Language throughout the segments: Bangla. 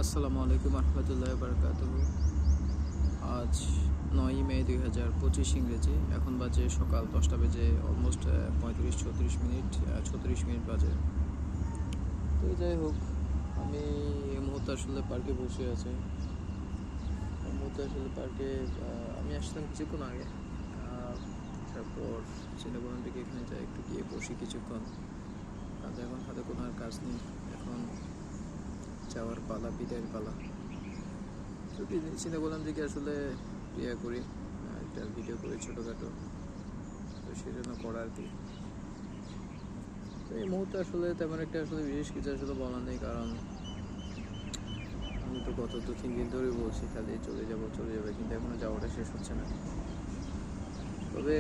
আসসালামু আলাইকুম রহমতুল্লাহ বারকাতুহ। আজ 9 মে 2025 ইংরেজি। এখন বাজে সকাল 10টা বেজে অলমোস্ট 35-36 মিনিট বাজে। তো যাই হোক, আমি এই মুহূর্তে আসলে পার্কে বসে আছি। এই মুহূর্তে আসলে পার্কে আমি আসলাম কিছুক্ষণ আগে। তারপর চিন্তা করলাম থেকে এখানে যাই, একটু গিয়ে বসি কিছুক্ষণ। এখন হাতে কোনো আর কাজ নেই, এখন যাওয়ার পালা, বিদায়ের পালা। তো চিন্তা করলাম যে কি আসলে করি, একটা ভিডিও করি ছোটোখাটো, তো সেই জন্য করা আর কি। তো এই মুহূর্তে আসলে তেমন একটা আসলে বিশেষ কিছু আসলে বলার নেই, কারণ আমি তো গত 2-3 দিন ধরেই বলছি খালি চলে যাবে, কিন্তু এখনও যাওয়াটা শেষ হচ্ছে না। তবে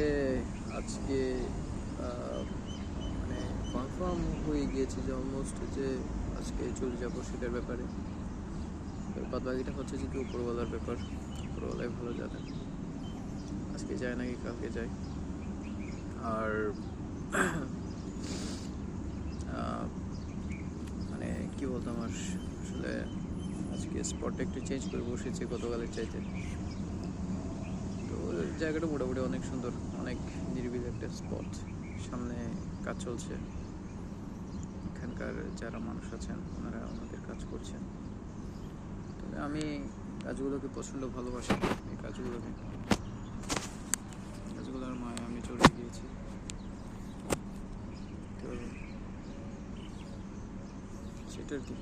আজকে মানে কনফার্ম হয়ে গিয়েছি যে অলমোস্ট যে আজকে চলে যাবো সেটার ব্যাপারে। বাদ বাকিটা হচ্ছে যে কি উপরওয়ালার ব্যাপার, উপরওয়ালাই ভালো জানেন আজকে যায় নাকি কালকে যায়। আর মানে কি বলতাম, আর আসলে আজকে স্পটটা একটু চেঞ্জ করে বসেছি গতকালের চাইতে। তো জায়গাটা মোটামুটি অনেক সুন্দর, অনেক নিরিবিলি একটা স্পট। সামনে কাজ চলছে, এখানকার যারা মানুষ আছেন ওনারা ওনাদের কাজ করছেন। তবে আমি কাজগুলোকে প্রচণ্ড ভালোবাসি, এই কাজগুলোর মায় আমি চলে গিয়েছি। তো সেটার কি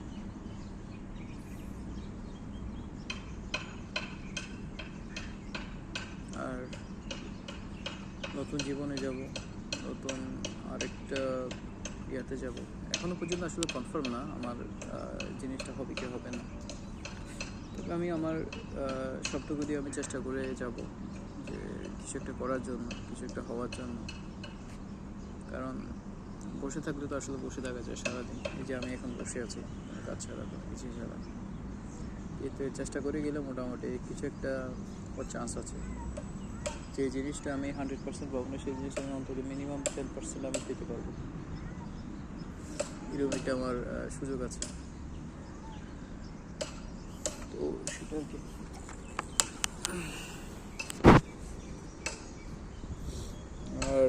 আর নতুন জীবনে যাব, নতুন আরেকটা ইয়াতে যাব। এখনও পর্যন্ত আসলে কনফার্ম না আমার জিনিসটা হবে কি হবে না। তবে আমি আমার সবটুকু দিয়ে আমি চেষ্টা করে যাব যে কিছু একটা করার জন্য, কিছু একটা হওয়ার জন্য। কারণ বসে থাকলে তো আসলে বসে থাকা যায় সারাদিন। এই যে আমি এখন বসে আছি কাজ ছাড়া, কোনো কিছু ছাড়া। এতে চেষ্টা করে গেলে মোটামুটি কিছু একটা হওয়ার চান্স আছে। যে জিনিসটা আমি 100% পাবো না, সেই জিনিসটা আমি অন্তত মিনিমাম 10% আমি পেতে পারবো, এরকম একটা আমার সুযোগ আছে। তো সেটা আর কি। আর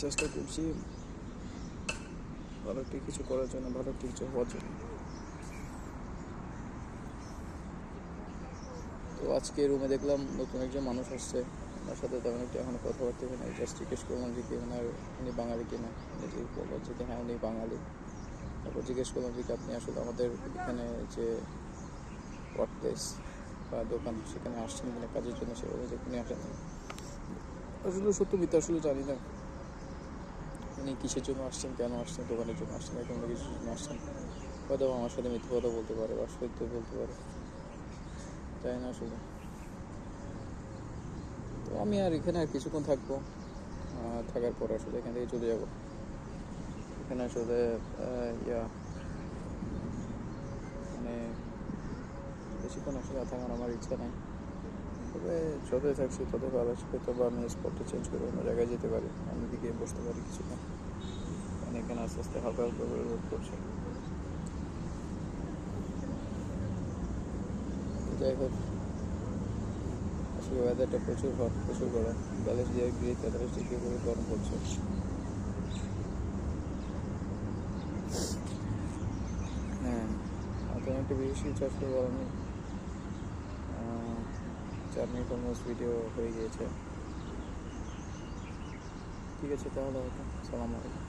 চেষ্টা করছি ভালো একটা কিছু করার জন্য, ভালো একটা কিছু হওয়ার জন্য। তো আজকে রুমে দেখলাম নতুন একজন মানুষ আসছে, ওনার সাথে তেমন একটা এখনও কথাবার্তা হয় না। জাস্ট জিজ্ঞেস করলাম যে কি উনি বাঙালি কিনা। উনি বললাম যে হ্যাঁ উনি বাঙালি। তারপর জিজ্ঞেস করলাম যে আপনি আসলে আমাদের এখানে যে ওয়ার্ক প্লেস বা দোকান সেখানে আসছেন কিনা কাজের জন্য। সে বলে যে উনি আসেন। আসলে সত্য মিথ্যা আসলে জানি না, উনি কিসের জন্য আসছেন, কেন আসছেন, দোকানের জন্য আসছেন, এখন কিছুর জন্য আসছেন। হয়তো আমার সাথে মিথ্যে কথা বলতে পারে বা সত্য বলতে পারে, তাই না আসলে। তো আমি আর এখানে আর কিছুক্ষণ থাকবো, থাকার পর আসলে এখান থেকে চলে যাব। এখানে আসলে মানে বেশিক্ষণ আসলে থাকার আমার ইচ্ছা নাই। তবে যতই থাকছি ততই ভালো আসবে। তবে আমি স্পটটা চেঞ্জ করে অন্য জায়গায় যেতে পারি, অন্যদিকে বসতে পারি কিছুক্ষণ, কারণ এখানে আস্তে আস্তে হালকা হালকা করে রোদ করছে। যাই হোক, আসলে ওয়েদারটা প্রচুর হট, প্রচুর গরম। 42 ডিগ্রি 43 ডিগ্রি করে গরম পড়ছে। হ্যাঁ, তেমন একটা বিশেষ কিছু আসলে বলার নেই। 4 মিনিট অলমোস্ট ভিডিও হয়ে গিয়েছে। ঠিক আছে তাহলে, হয়তো সালাম আলাইকুম।